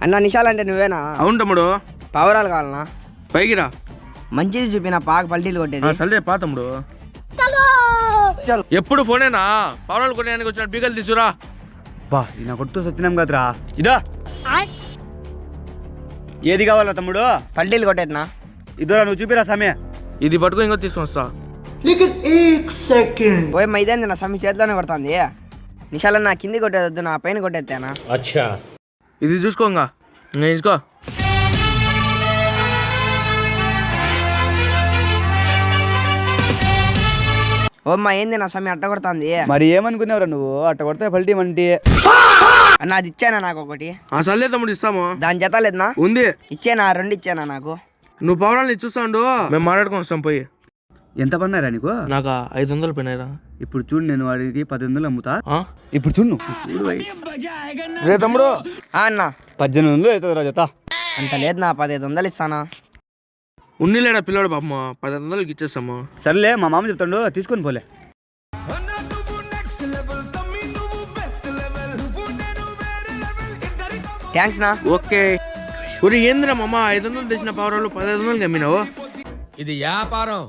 అన్న నిషాల్ అంటే నువ్వేనా? అవును తమ్ముడు. పావురాలు కావాలనా? పైకి రా. మంచిది చూపిన పాక పల్టీలు కొట్టేది. సరే పా తమ్ముడు. ఎప్పుడు ఫోనేనా? పావురాలు కొట్టడానికి వచ్చిన పీకలు తీసుకురా. బా నా కొట్టు సత్యనాం కదరా. ఇదా ఏది కావాలా తమ్ముడు? పల్టీలు కొట్టేదినా? ఇదోరా నువ్వు చూపిరా సమయ. ఇది పట్టుకో, ఇంకో తీసుకొని వస్తా. పోయి మైదాంది నా స్వామి చేతిలోనే కొడుతుంది. నిషాల్ నా కింది కొట్టేదొద్దు, నా పైన కొట్టేస్తానా? ఇది చూసుకోంగా, ఇంకా తీసుకో. ఓమ్మా ఏంది నా స్వామి అట్ట కొడుతుంది? మరి ఏమనుకున్నావురా నువ్వు? అట్ట కొడితే పల్టీ మంటి. అన్న అది ఇచ్చానా నాకు ఒకటి? సర్లే తమ్ముడు, ఇస్తాము. దాని జత లేదనా? ఉంది. ఇచ్చానా? 2 ఇచ్చానా నాకు? నువ్వు పావురాలు చూస్తా ఉండు, మేము మాట్లాడుకొని వస్తాం. పోయి ఎంత పన్నారా నీకు? నాకు 500 పోయినాయిరా. ఇప్పుడు చూడు, నేను వాడికి 1800 అమ్ముతా. ఇప్పుడు చూడు రే తమ్ముడు. అన్న 1800 అవుతుంది జత. అంత లేదు నా, 1500 ఇస్తానా? ఉన్నిలేడా పిల్లోడు పాపము, 1500కి ఇచ్చేస్తాము. సర్లే, మా మామ చెప్తాడు, తీసుకొని పోలే. థ్యాంక్స్ నా. ఓకే. ఏందిరా మామ 500 తెచ్చిన పావురాలు 1500కి అమ్మినావు? ఇది వ్యాపారం.